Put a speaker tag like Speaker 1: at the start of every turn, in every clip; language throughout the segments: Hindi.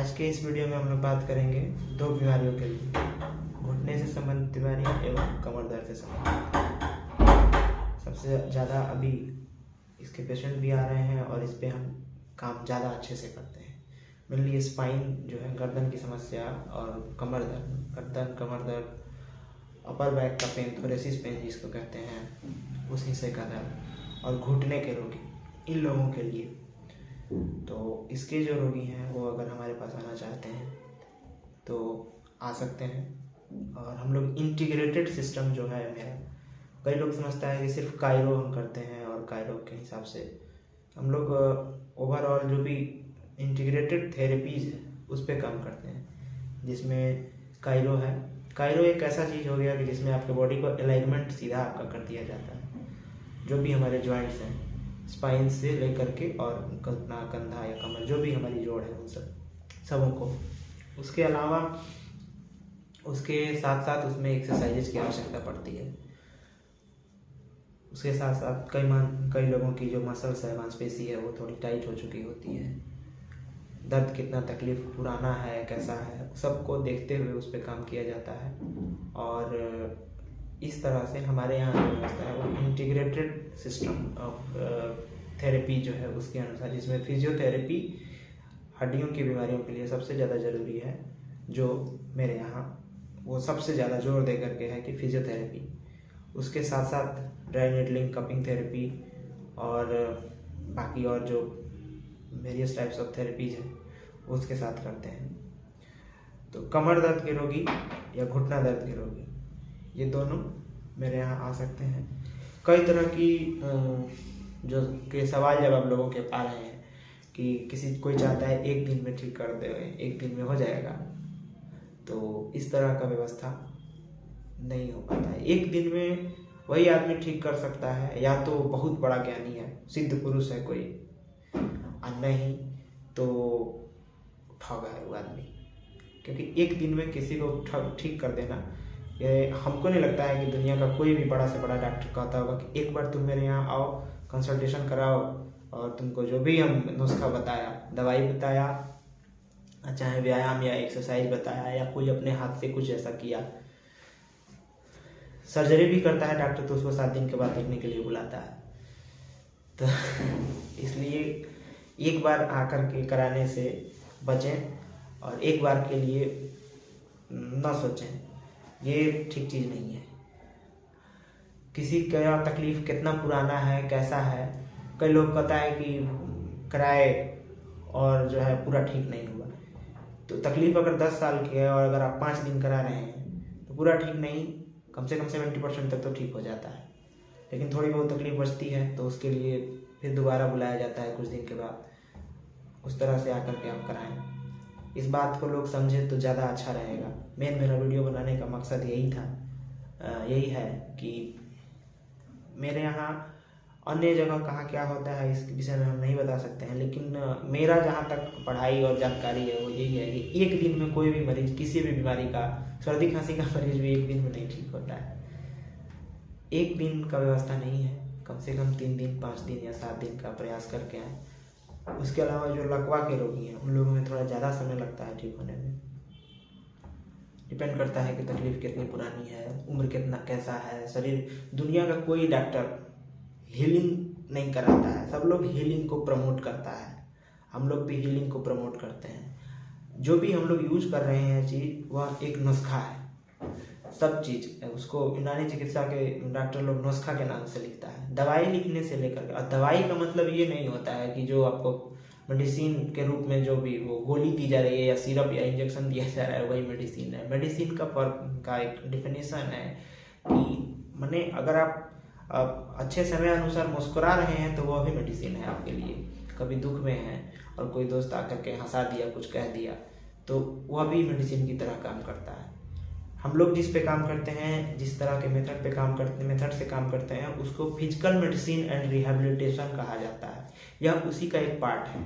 Speaker 1: आज के इस वीडियो में हम लोग बात करेंगे दो बीमारियों के लिए, घुटने से संबंधित बीमारियाँ एवं कमर दर्द से संबंधित। सबसे ज़्यादा अभी इसके पेशेंट भी आ रहे हैं और इस पे हम काम ज़्यादा अच्छे से करते हैं। मेनली स्पाइन जो है, गर्दन की समस्या और कमर दर्द, गर्दन कमर दर्द, अपर बैक का पेन, थोरेसिस पेन जिसको कहते हैं, उस हिस्से का दर्द और घुटने के रोगी, इन लोगों के लिए। तो इसके जो रोगी हैं वो अगर हमारे पास आना चाहते हैं तो आ सकते हैं। और हम लोग इंटीग्रेटेड सिस्टम जो है मेरा, कई लोग समझता है कि सिर्फ कायरो हम करते हैं और कायरो के हिसाब से हम लोग ओवरऑल जो भी इंटीग्रेटेड थेरेपीज है उस पर काम करते हैं, जिसमें कायरो है। कायरो एक ऐसा चीज़ हो गया कि जिसमें आपके बॉडी को अलाइनमेंट सीधा आपका कर दिया जाता है। जो भी हमारे जॉइंट्स हैं, स्पाइन से लेकर के और घुटना, कंधा या कमर, जो भी हमारी जोड़ है उन सबों को। उसके अलावा उसके साथ साथ उसमें एक्सरसाइजेज की आवश्यकता पड़ती है। उसके साथ साथ कई लोगों की जो मसल्स है, मांसपेशी है, वो थोड़ी टाइट हो चुकी होती है। दर्द कितना तकलीफ पुराना है, कैसा है, सबको देखते हुए उस पर काम किया जाता है। और इस तरह से हमारे यहाँ जो व्यवस्था है वो इंटीग्रेटेड सिस्टम ऑफ थेरेपी जो है उसके अनुसार, जिसमें फिजियोथेरेपी हड्डियों की बीमारियों के लिए सबसे ज़्यादा ज़रूरी है। जो मेरे यहाँ वो सबसे ज़्यादा जोर दे करके है कि फिजियोथेरेपी, उसके साथ साथ ड्राई नीडलिंग, कपिंग थेरेपी और बाकी और जो वेरियस टाइप्स ऑफ थेरेपीज हैं उसके साथ करते हैं। तो कमर दर्द के रोगी या घुटना दर्द के रोगी, ये दोनों मेरे यहाँ आ सकते हैं। कई तरह की जो के सवाल जब आप लोगों के आ रहे हैं कि कोई चाहता है एक दिन में ठीक कर दे, एक दिन में हो जाएगा, तो इस तरह का व्यवस्था नहीं हो पाता है। एक दिन में वही आदमी ठीक कर सकता है या तो बहुत बड़ा ज्ञानी है, सिद्ध पुरुष है कोई, और नहीं तो ठग है वो आदमी। क्योंकि एक दिन में किसी को ठीक कर देना, ये हमको नहीं लगता है कि दुनिया का कोई भी बड़ा से बड़ा डॉक्टर कहता होगा कि एक बार तुम मेरे यहाँ आओ, कंसल्टेशन कराओ और तुमको जो भी हम नुस्खा बताया, दवाई बताया, चाहे व्यायाम या एक्सरसाइज बताया या कोई अपने हाथ से कुछ ऐसा किया, सर्जरी भी करता है डॉक्टर तो उसको 7 दिन के बाद देखने के लिए बुलाता है। तो इसलिए एक बार आकर के कराने से बचें और एक बार के लिए न सोचें, ये ठीक चीज़ नहीं है। किसी का तकलीफ कितना पुराना है, कैसा है, कई लोग कहता है कि कराए और जो है पूरा ठीक नहीं हुआ। तो तकलीफ अगर 10 साल की है और अगर आप 5 दिन करा रहे हैं तो पूरा ठीक नहीं, कम से कम 70% तक तो ठीक हो जाता है। लेकिन थोड़ी बहुत तकलीफ बचती है तो उसके लिए फिर दोबारा बुलाया जाता है कुछ दिन के बाद। उस तरह से आकर के आप कराएं। इस बात को लोग समझे तो ज़्यादा अच्छा रहेगा। मेरा वीडियो बनाने का मकसद यही था, यही है कि मेरे यहाँ अन्य जगह कहाँ क्या होता है इस विषय में हम नहीं बता सकते हैं, लेकिन मेरा जहाँ तक पढ़ाई और जानकारी है वो यही है कि एक दिन में कोई भी मरीज, किसी भी बीमारी का, सर्दी खांसी का मरीज भी एक दिन में नहीं ठीक होता है। एक दिन का व्यवस्था नहीं है, कम से कम 3 दिन, 5 दिन या 7 दिन का प्रयास करके आए। उसके अलावा जो लकवा के रोगी हैं उन लोगों में थोड़ा ज़्यादा समय लगता है ठीक होने में। डिपेंड करता है कि तकलीफ कितनी पुरानी है, उम्र कितना कैसा है, शरीर। दुनिया का कोई डॉक्टर हीलिंग नहीं कराता है, सब लोग हीलिंग को प्रमोट करता है। हम लोग भी हीलिंग को प्रमोट करते हैं। जो भी हम लोग यूज कर रहे हैं चीज़, वह एक नुस्खा है। सब चीज़ उसको यूनानी चिकित्सा के डॉक्टर लोग नुस्खा के नाम से लिखता है, दवाई लिखने से लेकर। और दवाई का मतलब ये नहीं होता है कि जो आपको मेडिसिन के रूप में जो भी वो गोली दी जा रही है या सिरप या इंजेक्शन दिया जा रहा है वही मेडिसिन है। मेडिसिन का एक डिफिनेशन है कि माने अगर आप अच्छे समय अनुसार मुस्कुरा रहे हैं तो वह भी मेडिसिन है आपके लिए। कभी दुख में है और कोई दोस्त आकर के हंसा दिया, कुछ कह दिया, तो वह भी मेडिसिन की तरह काम करता है। हम लोग जिस पे काम करते हैं, जिस तरह के मेथड से काम करते हैं, उसको फिजिकल मेडिसिन एंड रिहेबिलिटेशन कहा जाता है। यह उसी का एक पार्ट है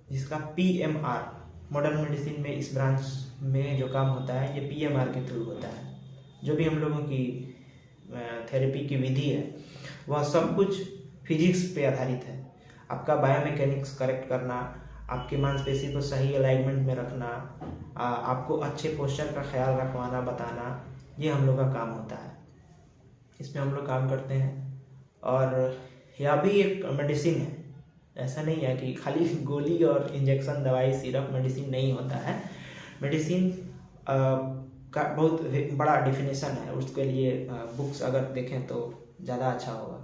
Speaker 1: जिसका PMR, मॉडर्न मेडिसिन में इस ब्रांच में जो काम होता है ये PMR के थ्रू होता है। जो भी हम लोगों की थेरेपी की विधि है वह सब कुछ फिजिक्स पे आधारित है। आपका बायोमैकेनिक्स करेक्ट करना, आपकी मांसपेशी को सही अलाइनमेंट में रखना, आपको अच्छे पोस्चर का ख्याल रखवाना, बताना, ये हम लोग का काम होता है। इसमें हम लोग काम करते हैं। और यह भी एक मेडिसिन है, ऐसा नहीं है कि खाली गोली और इंजेक्शन, दवाई, सिरप मेडिसिन नहीं होता है। मेडिसिन का बहुत बड़ा डिफिनेशन है, उसके लिए बुक्स अगर देखें तो ज़्यादा अच्छा होगा।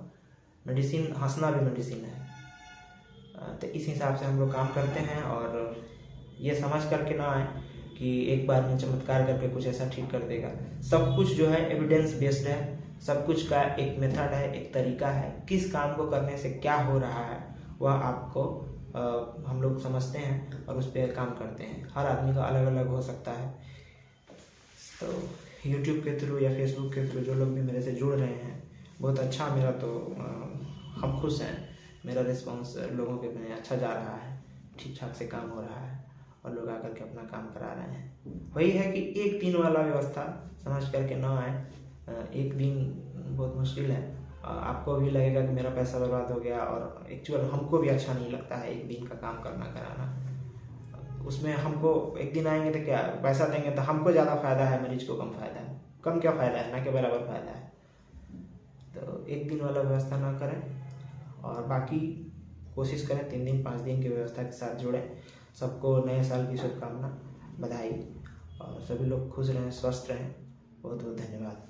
Speaker 1: मेडिसिन, हंसना भी मेडिसिन है। तो इस हिसाब से हम लोग काम करते हैं, और ये समझ करके ना आए कि एक बार में चमत्कार करके कुछ ऐसा ठीक कर देगा। सब कुछ जो है एविडेंस बेस्ड है, सब कुछ का एक मेथड है, एक तरीका है। किस काम को करने से क्या हो रहा है वह आपको हम लोग समझते हैं और उस पर काम करते हैं। हर आदमी का अलग अलग हो सकता है। तो YouTube के थ्रू या Facebook के थ्रू जो लोग भी मेरे से जुड़ रहे हैं, बहुत अच्छा, मेरा तो हम खुश हैं। मेरा रिस्पांस लोगों के में अच्छा जा रहा है, ठीक ठाक से काम हो रहा है और लोग आकर के अपना काम करा रहे हैं। वही है कि एक दिन वाला व्यवस्था समझ करके ना आए। एक दिन बहुत मुश्किल है, आपको भी लगेगा कि मेरा पैसा बर्बाद हो गया, और एक्चुअल हमको भी अच्छा नहीं लगता है एक दिन का काम करना कराना। उसमें हमको एक दिन आएंगे तो क्या पैसा देंगे तो हमको ज़्यादा फायदा है, मरीज को कम फायदा है। कम क्या फायदा है, ना के बराबर फायदा है। तो एक दिन वाला व्यवस्था ना करें, और बाकी कोशिश करें 3 दिन 5 दिन की व्यवस्था के साथ जुड़ें। सबको नए साल की शुभकामना, बधाई, और सभी लोग खुश रहें, स्वस्थ रहें। बहुत बहुत धन्यवाद।